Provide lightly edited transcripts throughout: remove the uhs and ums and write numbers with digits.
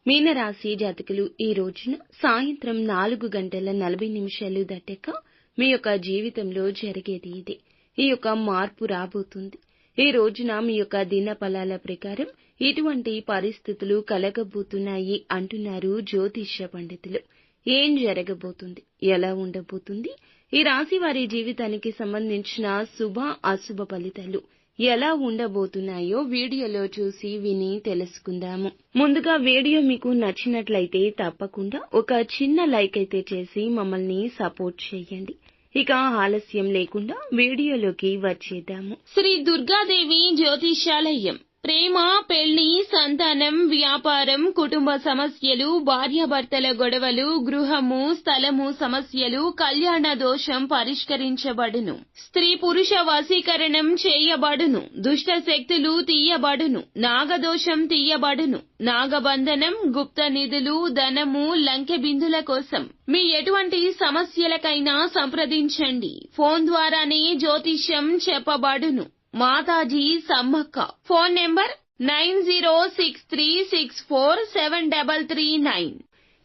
మీనరాశి జాతకులు ఈ రోజున సాయంత్రం 4:40 దాటాక మీ యొక్క జీవితంలో జరిగేది ఇదే. ఈ యొక్క మార్పు రాబోతుంది. ఈ రోజున మీ యొక్క దిన ఫలాల ప్రకారం ఇటువంటి పరిస్థితులు కలగబోతున్నాయి అంటున్నారు జ్యోతిష్య పండితులు. ఏం జరగబోతుంది, ఎలా ఉండబోతుంది, ఈ రాశి వారి జీవితానికి సంబంధించిన శుభ అశుభ ఫలితాలు ఎలా ఉండబోతున్నాయో వీడియోలో చూసి విని తెలుసుకుందాము. ముందుగా వీడియో మీకు నచ్చినట్లయితే తప్పకుండా ఒక చిన్న లైక్ అయితే చేసి మమ్మల్ని సపోర్ట్ చేయండి. ఇక ఆలస్యం లేకుండా వీడియోలోకి వచ్చేద్దాము. శ్రీ దుర్గాదేవి జ్యోతిష్యాలయం. ప్రేమ, పెళ్లి, సంతానం, వ్యాపారం, కుటుంబ సమస్యలు, భార్యాభర్తల గొడవలు, గృహము, స్థలము సమస్యలు, కళ్యాణ దోషం పరిష్కరించబడును. స్త్రీ పురుష వశీకరణం చేయబడును. దుష్ట శక్తులు తీయబడును. నాగదోషం తీయబడును. నాగబంధనం, గుప్త నిధులు, ధనము, లంకె బిందుల కోసం మీ ఎటువంటి సమస్యలకైనా సంప్రదించండి. ఫోన్ ద్వారానే జ్యోతిష్యం చెప్పబడును. మాతాజీ సమ్మక్క. Phone number 9063647339.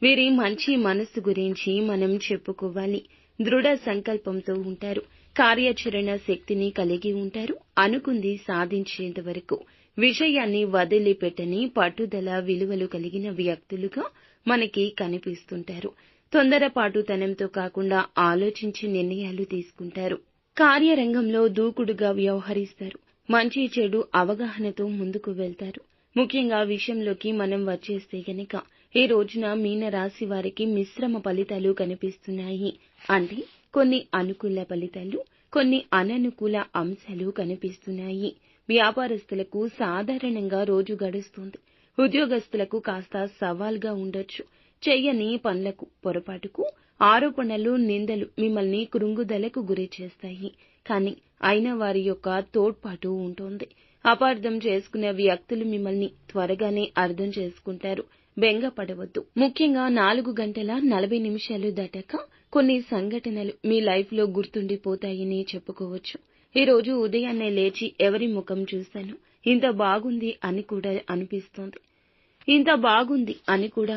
వీరి మంచి మనస్సు గురించి మనం చెప్పుకోవాలి. దృఢ సంకల్పంతో ఉంటారు. కార్యాచరణ శక్తిని కలిగి ఉంటారు. అనుకుంది సాధించేంత వరకు విషయాన్ని వదిలిపెట్టని పట్టుదల విలువలు కలిగిన వ్యక్తులుగా మనకి కనిపిస్తుంటారు. తొందరపాటుతనంతో కాకుండా ఆలోచించి నిర్ణయాలు తీసుకుంటారు. కార్యరంగంలో దూకుడుగా వ్యవహరిస్తారు. మంచి చెడు అవగాహనతో ముందుకు వెళ్తారు. ముఖ్యంగా విషయంలోకి మనం వచ్చేస్తే గనక ఈ రోజున మీన రాశి వారికి మిశ్రమ ఫలితాలు కనిపిస్తున్నాయి. అంటే కొన్ని అనుకూల ఫలితాలు, కొన్ని అననుకూల అంశాలు కనిపిస్తున్నాయి. వ్యాపారస్తులకు సాధారణంగా రోజు గడుస్తుంది. ఉద్యోగస్తులకు కాస్త సవాల్గా ఉండొచ్చు. చెయ్యని పనులకు, పొరపాటుకు, ఆరోపణలు, నిందలు మిమ్మల్ని కృంగుదలకు గురి చేస్తాయి. కానీ అయినా వారి యొక్క తోడ్పాటు ఉంటుంది. అపార్థం చేసుకునే వ్యక్తులు మిమ్మల్ని త్వరగానే అర్థం చేసుకుంటారు. బెంగపడవద్దు. ముఖ్యంగా 4:40 దాటాక కొన్ని సంఘటనలు మీ లైఫ్ లో గుర్తుండిపోతాయని చెప్పుకోవచ్చు. ఈ రోజు ఉదయాన్నే లేచి ఎవరి ముఖం చూశాను, ఇంత బాగుంది అని కూడా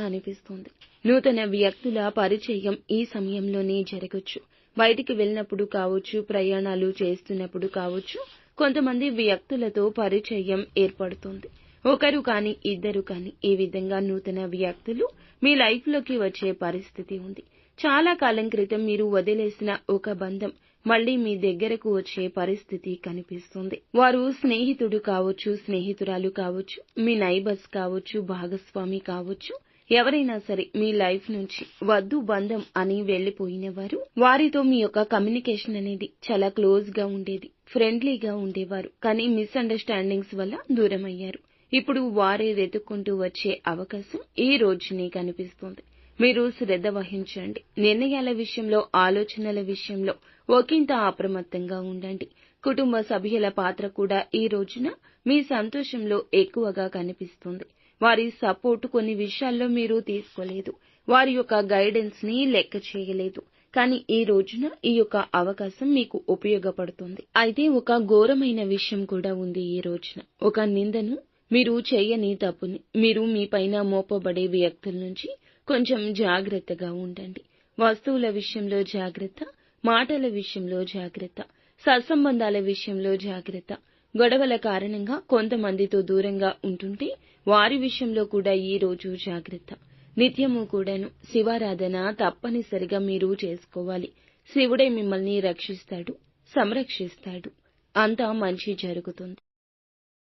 అనిపిస్తుంది. నూతన వ్యక్తుల పరిచయం ఈ సమయంలోనే జరగొచ్చు. బయటికి వెళ్ళినప్పుడు కావచ్చు, ప్రయాణాలు చేస్తున్నప్పుడు కావచ్చు, కొంతమంది వ్యక్తులతో పరిచయం ఏర్పడుతుంది. ఒకరు కాని ఇద్దరు కాని ఈ విధంగా నూతన వ్యక్తులు మీ లైఫ్ లోకి వచ్చే పరిస్థితి ఉంది. చాలా కాలం క్రితం మీరు వదిలేసిన ఒక బంధం మళ్లీ మీ దగ్గరకు వచ్చే పరిస్థితి కనిపిస్తుంది. వారు స్నేహితుడు కావచ్చు, స్నేహితురాలు కావచ్చు, మీ నైబర్స్ కావచ్చు, భాగస్వామి కావచ్చు, ఎవరైనా సరే మీ లైఫ్ నుంచి వద్దు బంధం అని వెళ్లిపోయిన వారు. వారితో మీ యొక్క కమ్యూనికేషన్ అనేది చాలా క్లోజ్ గా ఉండేది, ఫ్రెండ్లీగా ఉండేవారు. కానీ మిస్అండర్స్టాండింగ్స్ వల్ల దూరం అయ్యారు. ఇప్పుడు వారే వెతుక్కుంటూ వచ్చే అవకాశం ఈ రోజునే కనిపిస్తుంది. మీరు శ్రద్ధ వహించండి. నిర్ణయాల విషయంలో, ఆలోచనల విషయంలో ఒకంత అప్రమత్తంగా ఉండండి. కుటుంబ సభ్యుల పాత్ర కూడా ఈ రోజున మీ సంతోషంలో ఎక్కువగా కనిపిస్తుంది. వారి సపోర్ట్ కొన్ని విషయాల్లో మీరు తీసుకోలేదు. వారి యొక్క గైడెన్స్ ని లెక్క చేయలేదు. కానీ ఈ రోజున ఈ యొక్క అవకాశం మీకు ఉపయోగపడుతుంది. అయితే ఒక ఘోరమైన విషయం కూడా ఉంది ఈ రోజున. ఒక నిందను, మీరు చేయని తప్పుని మీరు మీ పైన మోపబడే వ్యక్తుల నుంచి కొంచెం జాగ్రత్తగా ఉండండి. వస్తువుల విషయంలో జాగ్రత్త, మాటల విషయంలో జాగ్రత్త, సత్సంబంధాల విషయంలో జాగ్రత్త. గొడవల కారణంగా కొంతమందితో దూరంగా ఉంటుంటే వారి విషయంలో కూడా ఈ రోజు జాగ్రత్త. నిత్యము కూడాను శివారాధన తప్పనిసరిగా మీరు చేసుకోవాలి. శివుడే మిమ్మల్ని రక్షిస్తాడు, సంరక్షిస్తాడు. అంతా మంచి జరుగుతుంది.